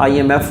IMF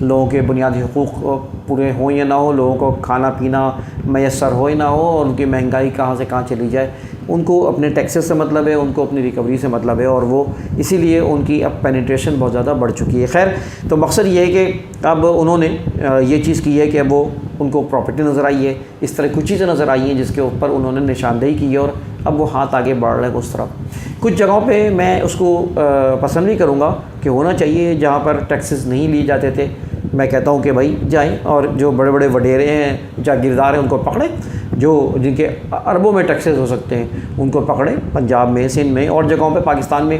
لوگوں کے بنیادی حقوق پورے ہوں یا نہ ہو، لوگوں کو کھانا پینا میسر ہو یا نہ ہو، اور ان کی مہنگائی کہاں سے کہاں چلی جائے، ان کو اپنے ٹیکسز سے مطلب ہے، ان کو اپنی ریکوری سے مطلب ہے، اور وہ اسی لیے ان کی اب پینیٹریشن بہت زیادہ بڑھ چکی ہے۔ خیر، تو مقصد یہ ہے کہ اب انہوں نے یہ چیز کی ہے کہ اب وہ ان کو پراپرٹی نظر آئی ہے، اس طرح کچھ چیزیں نظر آئی ہیں جس کے اوپر انہوں نے نشاندہی کی ہے، اور اب وہ ہاتھ آگے بڑھ رہے ہیں اس طرف۔ کچھ جگہوں پہ میں اس کو پسند نہیں کروں گا کہ ہونا چاہیے جہاں پر ٹیکسز نہیں لیے جاتے تھے، میں کہتا ہوں کہ بھائی جائیں اور جو بڑے بڑے وڈیرے ہیں، جاگیردار ہیں، ان کو پکڑیں، جو جن کے اربوں میں ٹیکسز ہو سکتے ہیں ان کو پکڑیں، پنجاب میں، سندھ میں اور جگہوں پہ پاکستان میں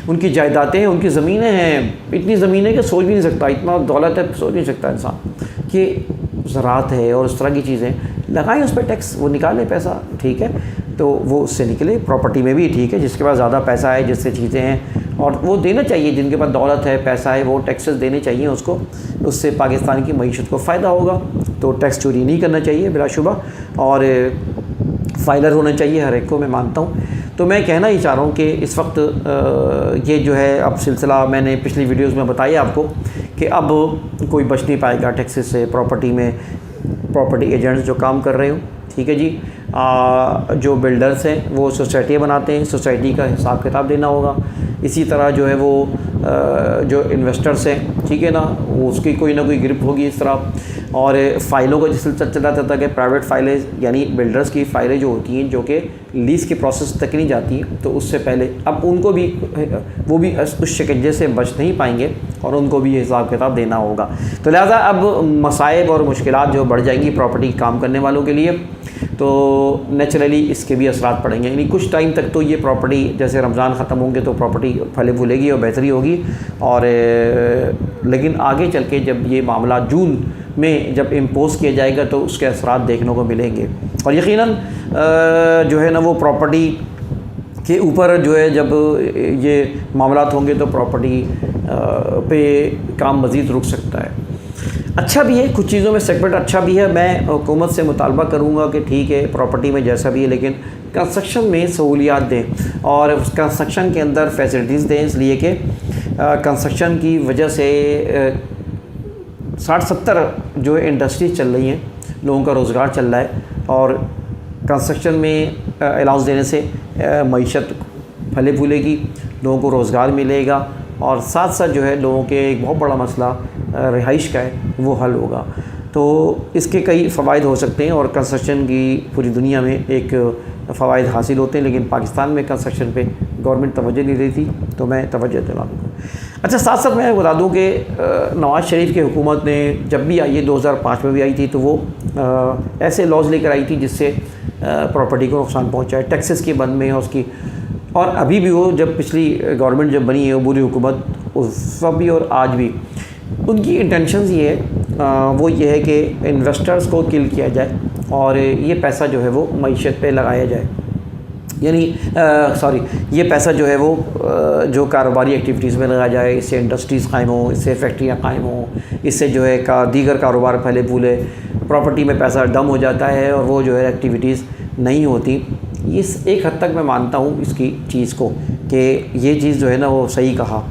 ان کی جائیدادیں ہیں، ان کی زمینیں ہیں، اتنی زمینیں کہ سوچ بھی نہیں سکتا، اتنا دولت ہے سوچ نہیں سکتا انسان کہ زراعت ہے اور اس طرح کی چیزیں، لگائیں اس پہ ٹیکس، وہ نکالیں پیسہ، ٹھیک ہے، تو وہ اس سے نکلے، پراپرٹی میں بھی ٹھیک ہے، جس کے پاس زیادہ پیسہ ہے، جس سے چیزیں ہیں، اور وہ دینا چاہیے، جن کے پاس دولت ہے، پیسہ ہے، وہ ٹیکسز دینے چاہیے اس کو، اس سے پاکستان کی معیشت کو فائدہ ہوگا۔ تو ٹیکس چوری نہیں کرنا چاہیے بلا شبہ، اور فائلر ہونا چاہیے ہر ایک کو، میں مانتا ہوں۔ تو میں کہنا ہی چاہ رہا ہوں کہ اس وقت یہ جو ہے اب سلسلہ میں نے پچھلی ویڈیوز میں بتایا آپ کو کہ اب کوئی بچ نہیں پائے گا ٹیکسز سے، پراپرٹی میں پراپرٹی ایجنٹس جو کام کر رہے ہوں، ٹھیک ہے جی، جو بلڈرز ہیں وہ سوسائٹیاں بناتے ہیں، سوسائٹی کا حساب کتاب دینا ہوگا، اسی طرح جو ہے وہ جو انویسٹرز ہیں، ٹھیک ہے نا، اس کی کوئی نہ کوئی گرپ ہوگی اس طرح، اور فائلوں کا جس سلسلہ چلا جاتا ہے کہ پرائیویٹ فائلیں، یعنی بلڈرز کی فائلیں جو ہوتی ہیں جو کہ لیز کے پروسیس تک نہیں جاتی ہیں، تو اس سے پہلے اب ان کو بھی وہ بھی اس شکنجے سے بچ نہیں پائیں گے، اور ان کو بھی یہ حساب کتاب دینا ہوگا۔ تو لہٰذا اب مصائب اور مشکلات جو بڑھ جائیں گی پراپرٹی کام کرنے والوں کے لیے، تو نیچرلی اس کے بھی اثرات پڑیں گے، یعنی کچھ ٹائم تک تو یہ پراپرٹی، جیسے رمضان ختم ہوں گے تو پراپرٹی پھلے پھولے گی اور بہتری ہوگی، اور لیکن آگے چل کے جب یہ معاملہ جون میں جب امپوز کیا جائے گا تو اس کے اثرات دیکھنے کو ملیں گے، اور یقیناً جو ہے نا وہ پراپرٹی کے اوپر جو ہے جب یہ معاملات ہوں گے تو پراپرٹی پہ کام مزید رک سکتا ہے۔ اچھا بھی ہے، کچھ چیزوں میں سیگمنٹ اچھا بھی ہے، میں حکومت سے مطالبہ کروں گا کہ ٹھیک ہے پراپرٹی میں جیسا بھی ہے لیکن کنسٹرکشن میں سہولیات دیں، اور کنسٹرکشن کے اندر فیسلٹیز دیں، اس لیے کہ کنسٹرکشن کی وجہ سے 60-70 جو انڈسٹریز چل رہی ہیں، لوگوں کا روزگار چل رہا ہے، اور کنسٹرکشن میں الاؤنس دینے سے معیشت پھلے پھولے گی، لوگوں کو روزگار ملے گا، اور ساتھ ساتھ جو ہے لوگوں کے ایک بہت بڑا مسئلہ رہائش کا ہے وہ حل ہوگا۔ تو اس کے کئی فوائد ہو سکتے ہیں، اور کنسٹرکشن کی پوری دنیا میں ایک فوائد حاصل ہوتے ہیں، لیکن پاکستان میں کنسٹرکشن پہ گورنمنٹ توجہ نہیں دیتی، تو میں توجہ دلا دوں۔ اچھا، ساتھ ساتھ میں بتا دوں کہ نواز شریف کی حکومت نے جب بھی آئی ہے، 2005 میں بھی آئی تھی، تو وہ ایسے لاز لے کر آئی تھی جس سے پراپرٹی کو نقصان پہنچا ہے، ٹیکسز کے بند میں، اور ابھی بھی وہ جب پچھلی گورنمنٹ جب بنی ہے عبوری حکومت، اس وقت بھی اور آج بھی ان کی انٹینشنز یہ ہے، وہ یہ ہے کہ انویسٹرز کو کل کیا جائے اور یہ پیسہ جو ہے وہ معیشت پہ لگایا جائے، یعنی یہ پیسہ جو ہے وہ جو کاروباری ایکٹیویٹیز میں لگایا جائے، اس سے انڈسٹریز قائم ہوں، اس سے فیکٹریاں قائم ہوں، اس سے جو ہے دیگر کاروبار پھلے پھولے، پراپرٹی میں پیسہ ڈم ہو جاتا ہے اور وہ جو ہے ایکٹیویٹیز نہیں ہوتی۔ اس ایک حد تک میں مانتا ہوں اس کی چیز کو کہ یہ چیز جو ہے نا وہ صحیح کہا۔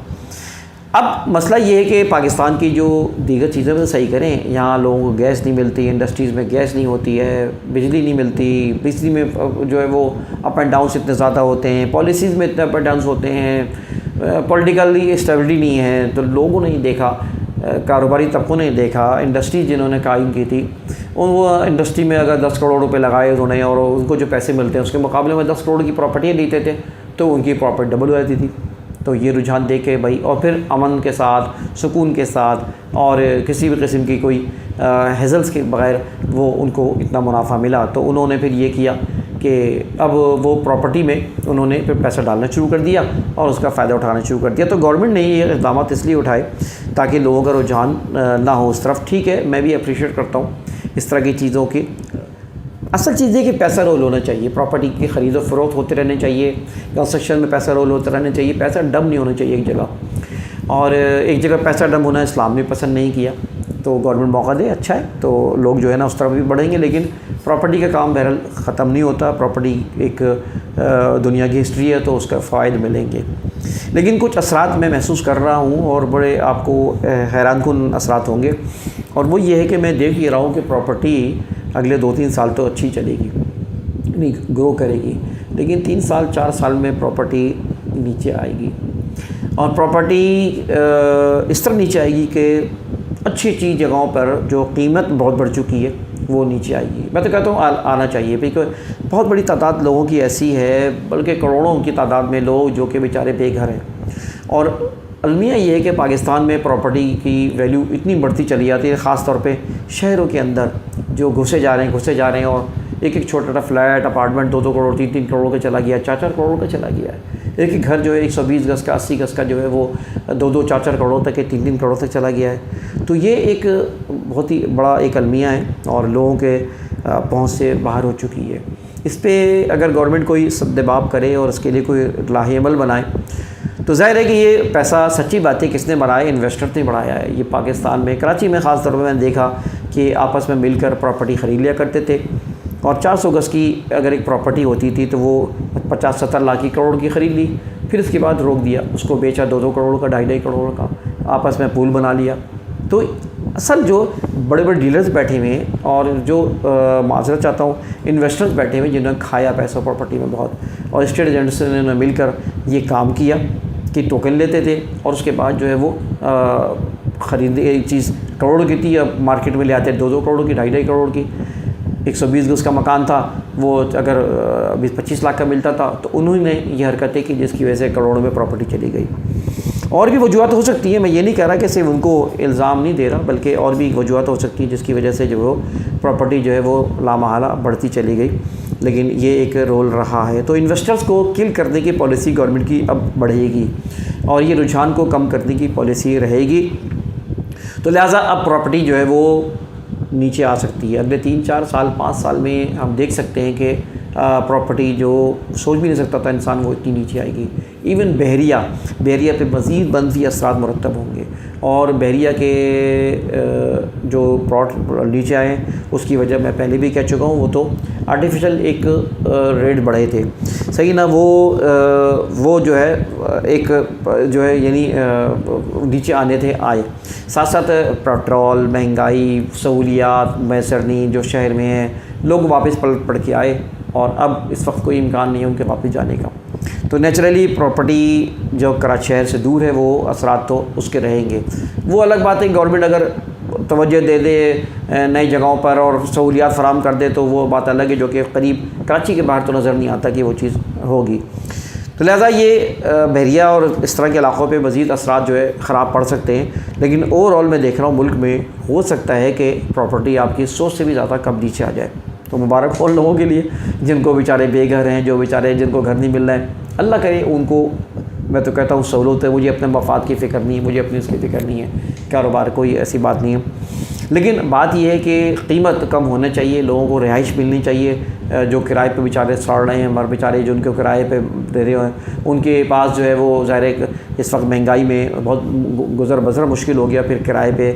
اب مسئلہ یہ ہے کہ پاکستان کی جو دیگر چیزیں وہ صحیح کریں، یہاں لوگوں کو گیس نہیں ملتی، انڈسٹریز میں گیس نہیں ہوتی ہے، بجلی نہیں ملتی، بجلی میں جو ہے وہ اپ اینڈ ڈاؤنس اتنے زیادہ ہوتے ہیں، پالیسیز میں اتنے اپ اینڈ ڈاؤنس ہوتے ہیں، پولیٹیکلی اسٹیبلٹی نہیں ہے، تو لوگوں نے دیکھا، کاروباری طبقوں نے دیکھا، انڈسٹری جنہوں نے قائم کی تھی، وہ انڈسٹری میں اگر 10 کروڑ روپے لگائے انہوں نے اور ان کو جو پیسے ملتے ہیں اس کے مقابلے میں 10 کروڑ کی پراپرٹیاں لیتے تھے تو ان کی پراپرٹی ڈبل ہو جاتی تھی۔ تو یہ رجحان دے کے بھائی، اور پھر امن کے ساتھ، سکون کے ساتھ، اور کسی بھی قسم کی کوئی ہیزلز کے بغیر وہ ان کو اتنا منافع ملا، تو انہوں نے پھر یہ کیا کہ اب وہ پراپرٹی میں انہوں نے پھر پیسہ ڈالنا شروع کر دیا اور اس کا فائدہ اٹھانا شروع کر دیا۔ تو گورنمنٹ نے یہ اقدامات اس لیے اٹھائے تاکہ لوگوں کا رجحان نہ ہو اس طرف۔ ٹھیک ہے، میں بھی اپریشیٹ کرتا ہوں اس طرح کی چیزوں کی۔ اصل چیز ہے کہ پیسہ رول ہونا چاہیے، پراپرٹی کی خرید و فروخت ہوتے رہنے چاہیے، کنسٹرکشن میں پیسہ رول ہوتے رہنا چاہیے، پیسہ ڈم نہیں ہونا چاہیے ایک جگہ، اور ایک جگہ پیسہ ڈم ہونا اسلام نے پسند نہیں کیا۔ تو گورنمنٹ موقع دے، اچھا ہے، تو لوگ جو ہے نا اس طرف بھی بڑھیں گے، لیکن پراپرٹی کا کام بہرحال ختم نہیں ہوتا، پراپرٹی ایک دنیا کی ہسٹری ہے، تو اس کا فوائد ملیں گے۔ لیکن کچھ اثرات میں محسوس کر رہا ہوں اور بڑے آپ کو حیران کن اثرات ہوں گے، اور وہ یہ ہے کہ میں دیکھ ہی رہا ہوں کہ پراپرٹی اگلے 2-3 سال تو اچھی چلے گی، نہیں گرو کرے گی، لیکن 3 سال 4 سال میں پراپرٹی نیچے آئے گی، اور پراپرٹی اس طرح نیچے آئے گی کہ اچھی اچھی جگہوں پر جو قیمت بہت بڑھ چکی ہے وہ نیچے آئے گی۔ میں تو کہتا ہوں آنا چاہیے، کیونکہ بہت بڑی تعداد لوگوں کی ایسی ہے، بلکہ کروڑوں کی تعداد میں لوگ جو کہ بیچارے بے گھر ہیں، اور المیہ یہ ہے کہ پاکستان میں پراپرٹی کی ویلیو اتنی بڑھتی چلی جاتی ہے، خاص طور پہ شہروں کے اندر جو گھسے جا رہے ہیں، اور ایک چھوٹا چھوٹا فلیٹ اپارٹمنٹ 2-2 کروڑ 3-3 کروڑ کا چلا گیا، 4-4 کروڑ کا چلا گیا ہے، ایک گھر جو ہے 120 گز کا 80 گز کا جو ہے وہ 2-2 4-4 کروڑ تک 3-3 کروڑ تک چلا گیا ہے۔ تو یہ ایک بہت ہی بڑا ایک المیہ ہے اور لوگوں کے پہنچ سے باہر ہو چکی ہے۔ اس پہ اگر گورنمنٹ کوئی سدباب کرے اور اس کے لیے کوئی لاہ عمل بنائے تو ظاہر ہے کہ یہ پیسہ سچی بات ہے کس نے بنایا، انویسٹر نے بڑھایا ہے۔ یہ پاکستان میں کراچی میں خاص طور پہ میں نے دیکھا کہ آپس میں مل کر پراپرٹی خرید لیا کرتے تھے، اور 400 گز کی اگر ایک پراپرٹی ہوتی تھی تو وہ 50-70 لاکھ کی کروڑ کی خرید لی، پھر اس کے بعد روک دیا، اس کو بیچا 2-2 کروڑ کا 2.5 کروڑ کا، آپس میں پول بنا لیا۔ تو اصل جو بڑے بڑے ڈیلرز بیٹھے ہوئے ہیں اور جو معذرت چاہتا ہوں انویسٹرز بیٹھے ہوئے جنہوں نے کھایا پیسہ پراپرٹی میں بہت، اور اسٹیٹ ایجنٹس نے مل کر یہ کام کیا کہ ٹوکن لیتے تھے اور اس کے بعد جو ہے وہ خرید ایک چیز کروڑ کی تھی، اب مارکیٹ میں لے آتے 2-2 کروڑ کی 2.5 کروڑ کی۔ 120 گز کا مکان تھا، وہ اگر 20-25 لاکھ کا ملتا تھا، تو انہوں نے یہ حرکتیں کی جس کی وجہ سے کروڑوں میں پراپرٹی چلی گئی۔ اور بھی وجوہات ہو سکتی ہیں، میں یہ نہیں کہہ رہا کہ صرف ان کو الزام نہیں دے رہا، بلکہ اور بھی وجوہات ہو سکتی ہیں جس کی وجہ سے جو وہ پراپرٹی جو ہے وہ لامحالہ بڑھتی چلی گئی، لیکن یہ ایک رول رہا ہے۔ تو انویسٹرز کو کل کرنے کی پالیسی گورنمنٹ کی اب بڑھے گی، اور یہ رجحان کو کم کرنے کی پالیسی رہے گی، تو لہٰذا اب پراپرٹی جو ہے وہ نیچے آ سکتی ہے۔ اگلے 3-4 سال 5 سال میں ہم دیکھ سکتے ہیں کہ پراپرٹی جو سوچ بھی نہیں سکتا تھا انسان وہ اتنی نیچے آئے گی۔ ایون بحریہ پہ مزید منفی اثرات مرتب ہوں گے، اور بحریہ کے جو پلاٹ نیچے آئے ہیں اس کی وجہ میں پہلے بھی کہہ چکا ہوں، وہ تو آرٹیفیشل ایک ریٹ بڑھے تھے، صحیح نا، وہ جو ہے ایک جو ہے یعنی نیچے آنے تھے آئے، ساتھ ساتھ پیٹرول مہنگائی سہولیات میسر نہیں جو شہر میں ہیں، لوگ واپس پلٹ پڑ کے آئے، اور اب اس وقت کوئی امکان نہیں ہے ان کے واپس جانے کا۔ تو نیچرلی پراپرٹی جو کراچی شہر سے دور ہے وہ اثرات تو اس کے رہیں گے۔ وہ الگ بات ہے گورنمنٹ اگر توجہ دے دے نئی جگہوں پر اور سہولیات فراہم کر دے تو وہ بات الگ ہے، جو کہ قریب کراچی کے باہر تو نظر نہیں آتا کہ وہ چیز ہوگی۔ تو لہٰذا یہ بحریہ اور اس طرح کے علاقوں پہ مزید اثرات جو ہے خراب پڑ سکتے ہیں، لیکن اوور آل میں دیکھ رہا ہوں ملک میں ہو سکتا ہے کہ پراپرٹی آپ کی سوچ سے بھی زیادہ کم نیچے آ جائے۔ تو مبارک ہو لوگوں کے لیے جن کو بیچارے بے گھر ہیں، جو بیچارے جن کو گھر نہیں مل رہا ہے، اللہ کرے ان کو، میں تو کہتا ہوں سہولت ہے، مجھے اپنے مفاد کی فکر نہیں ہے، مجھے اپنی اس کی فکر نہیں ہے، کاروبار کوئی ایسی بات نہیں ہے، لیکن بات یہ ہے کہ قیمت کم ہونا چاہیے، لوگوں کو رہائش ملنی چاہیے، جو کرائے پہ بیچارے سڑ رہے ہیں، مر بیچارے جن کو کرائے پہ دے رہے ہیں ان کے پاس جو ہے وہ ظاہر ہے اس وقت مہنگائی میں بہت گزر بسر مشکل ہو گیا، پھر کرائے پہ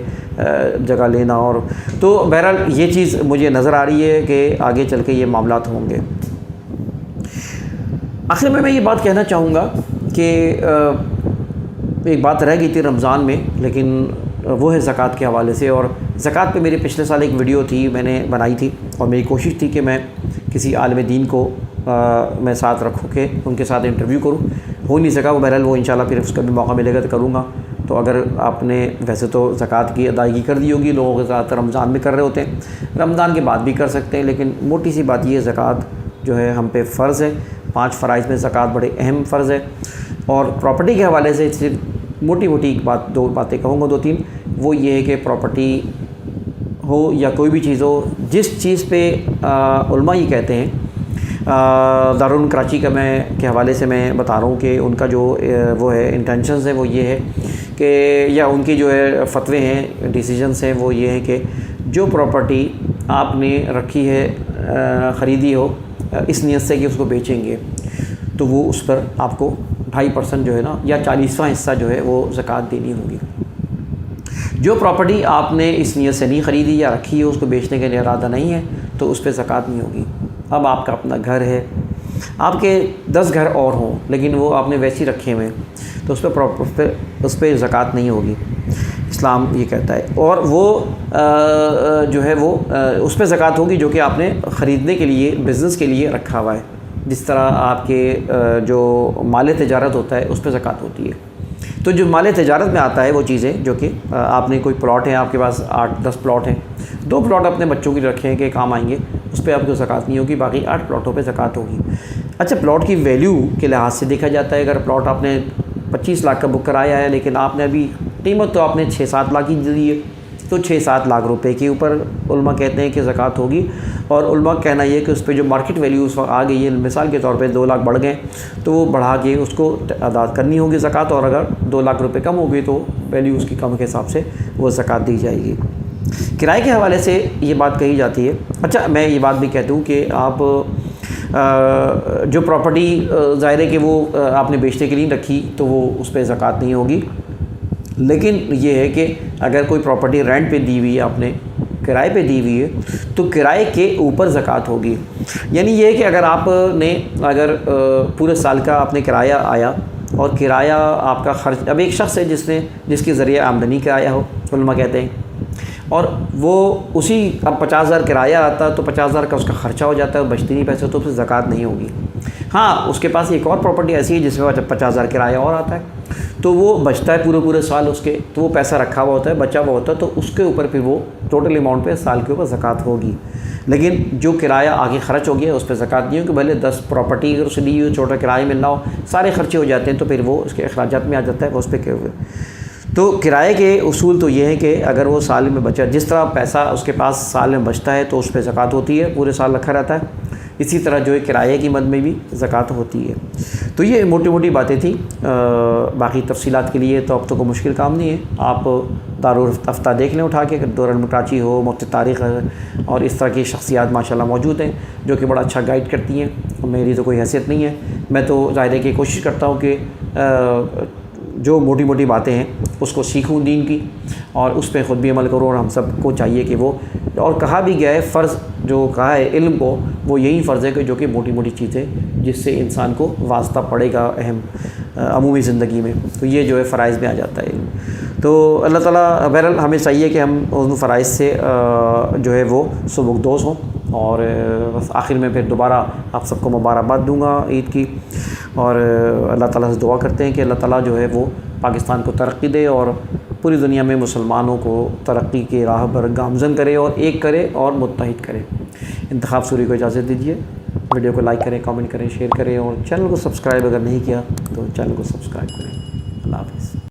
جگہ لینا، اور تو بہرحال یہ چیز مجھے نظر آ رہی ہے کہ آگے چل کے یہ معاملات ہوں گے۔ آخر میں یہ بات کہنا چاہوں گا کہ ایک بات رہ گئی تھی رمضان میں، لیکن وہ ہے زکوٰۃ کے حوالے سے، اور زکوٰۃ پہ میرے پچھلے سال ایک ویڈیو تھی میں نے بنائی تھی، اور میری کوشش تھی کہ میں کسی عالم دین کو میں ساتھ رکھوں کہ ان کے ساتھ انٹرویو کروں، ہو نہیں سکا وہ، بہرحال وہ انشاءاللہ پھر اس کا بھی موقع ملے گا تو کروں گا۔ تو اگر آپ نے ویسے تو زکوٰۃ کی ادائیگی کر دی ہوگی، لوگوں کے ساتھ رمضان میں کر رہے ہوتے ہیں، رمضان کے بعد بھی کر سکتے ہیں، لیکن موٹی سی بات یہ ہے زکوٰۃ جو ہے ہم پہ فرض ہے، 5 فرائض میں زکوٰۃ بڑے اہم فرض ہے۔ اور پراپرٹی کے حوالے سے صرف موٹی ایک بات، 2 باتیں کہوں گا، 2-3، وہ یہ ہے کہ پراپرٹی ہو یا کوئی بھی چیز ہو، جس چیز پہ علماء یہ کہتے ہیں، دارالعلوم کراچی کا کے حوالے سے میں بتا رہا ہوں کہ ان کا جو وہ ہے انٹینشنز ہے وہ یہ ہے کہ، یا ان کی جو ہے فتوے ہیں، ڈیسیجنز ہیں، وہ یہ ہیں کہ جو پراپرٹی آپ نے رکھی ہے، خریدی ہو اس نیت سے کہ اس کو بیچیں گے، تو وہ اس پر آپ کو 2.5% جو ہے نا، یا 40واں حصہ جو ہے وہ زکوٰۃ دینی ہوگی۔ جو پراپرٹی آپ نے اس نیت سے نہیں خریدی یا رکھی ہے، اس کو بیچنے کا ارادہ نہیں ہے، تو اس پہ زکوٰۃ نہیں ہوگی۔ اب آپ کا اپنا گھر ہے، آپ کے 10 گھر اور ہوں لیکن وہ آپ نے ویسے ہی رکھے ہوئے ہیں تو اس پہ زکوٰۃ نہیں ہوگی، اسلام یہ کہتا ہے۔ اور وہ جو ہے وہ اس پہ زکوٰۃ ہوگی جو کہ آپ نے خریدنے کے لیے، بزنس کے لیے رکھا ہوا ہے، جس طرح آپ کے جو مال تجارت ہوتا ہے اس پہ زکوٰۃ ہوتی ہے۔ تو جو مال تجارت میں آتا ہے وہ چیزیں جو کہ آپ نے کوئی پلاٹ ہے، آپ کے پاس 8-10 پلاٹ ہیں، 2 پلاٹ اپنے بچوں کے رکھے ہیں کہ کام آئیں گے، اس پہ آپ کو زکوٰۃ نہیں ہوگی، باقی 8 پلاٹوں پہ زکوٰۃ ہوگی۔ اچھا، پلاٹ کی ویلیو کے لحاظ سے دیکھا جاتا ہے، اگر پلاٹ آپ نے 25 لاکھ کا بک کرایا ہے لیکن آپ نے ابھی قیمت تو آپ نے 6-7 لاکھ ہی دی ہے، تو 6-7 لاکھ روپے کے اوپر علماء کہتے ہیں کہ زکوٰۃ ہوگی۔ اور علماء کہنا یہ کہ اس پہ جو مارکیٹ ویلیو اس وقت آ گئی ہے، مثال کے طور پہ 2 لاکھ بڑھ گئے تو وہ بڑھا کے اس کو ادا کرنی ہوگی زکوٰۃ، اور اگر 2 لاکھ روپے کم ہوگی تو ویلیو اس کی کم کے حساب سے وہ زکوٰۃ دی جائے گی۔ کرائے کے حوالے سے یہ بات کہی جاتی ہے۔ اچھا، میں یہ بات بھی کہتا ہوں کہ آپ جو پراپرٹی ظاہر ہے کہ وہ آپ نے بیچنے کے لیے رکھی تو وہ اس پہ زکوٰۃ نہیں ہوگی، لیکن یہ ہے کہ اگر کوئی پراپرٹی رینٹ پہ دی ہوئی ہے، آپ نے کرائے پہ دی ہوئی ہے، تو کرائے کے اوپر زکوٰۃ ہوگی۔ یعنی یہ ہے کہ اگر آپ نے پورے سال کا آپ نے کرایہ آیا اور کرایہ آپ کا خرچ، اب ایک شخص ہے جس کے ذریعے آمدنی کرایہ ہو، علماء کہتے ہیں، اور وہ اسی اب 50,000 کرایہ آتا تو 50,000 کا اس کا خرچہ ہو جاتا ہے، بچتے نہیں پیسے، تو اس سے زکوٰۃ نہیں ہوگی۔ ہاں، اس کے پاس ایک اور پراپرٹی ایسی ہے جس میں 50,000 کرایہ اور آتا ہے تو وہ بچتا ہے پورے سال اس کے، تو وہ پیسہ رکھا ہوا ہوتا ہے، بچا ہوا ہوتا ہے، تو اس کے اوپر پھر وہ ٹوٹل اماؤنٹ پہ سال کے اوپر زکوٰۃ ہوگی۔ لیکن جو کرایہ آگے خرچ ہو گیا اس پہ زکوٰۃ نہیں ہوگی، بھلے 10 پراپرٹی اگر اسے لی ہوئی چھوٹا کرایہ ملنا ہو، سارے خرچے ہو جاتے ہیں تو پھر وہ اس کے اخراجات میں آ جاتا ہے، وہ اس پہ کیا ہوئے۔ تو کرائے کے اصول تو یہ ہے کہ اگر وہ سال میں بچا، جس طرح پیسہ اس کے پاس سال میں بچتا ہے تو اس پہ زکوٰۃ ہوتی ہے، پورے سال رکھا رہتا ہے، اسی طرح جو ہے کرائے کی مد میں بھی زکوٰۃ ہوتی ہے۔ تو یہ موٹی موٹی باتیں تھیں، باقی تفصیلات کے لیے تو اب تو کوئی مشکل کام نہیں ہے، آپ دارالفتہ دیکھ لیں اٹھا کے، دورالمکراچی ہو، مفتی تاریخ اور اس طرح کی شخصیات ماشاءاللہ موجود ہیں جو کہ بڑا اچھا گائیڈ کرتی ہیں۔ میری تو کوئی حیثیت نہیں ہے، میں تو ظاہر ہے کہ کوشش کرتا ہوں کہ جو موٹی موٹی باتیں ہیں اس کو سیکھوں دین کی، اور اس پہ خود بھی عمل کروں، اور ہم سب کو چاہیے کہ وہ، اور کہا بھی گیا ہے فرض جو کہا ہے علم کو، وہ یہی فرض ہے کہ جو کہ موٹی موٹی چیزیں جس سے انسان کو واسطہ پڑے گا اہم عمومی زندگی میں، تو یہ جو ہے فرائض میں آ جاتا ہے علم۔ تو اللہ تعالیٰ بہرحال ہمیں چاہیے کہ ہم ان فرائض سے جو ہے وہ سبکدوش ہوں، اور بس آخر میں پھر دوبارہ آپ سب کو مبارکباد دوں گا عید کی، اور اللہ تعالیٰ سے دعا کرتے ہیں کہ اللہ تعالیٰ جو ہے وہ پاکستان کو ترقی دے اور پوری دنیا میں مسلمانوں کو ترقی کے راہ پر گامزن کرے اور ایک کرے اور متحد کرے۔ انتخاب سوری کو اجازت دیجیے، ویڈیو کو لائک کریں، کامنٹ کریں، شیئر کریں، اور چینل کو سبسکرائب اگر نہیں کیا تو چینل کو سبسکرائب کریں۔ اللہ حافظ۔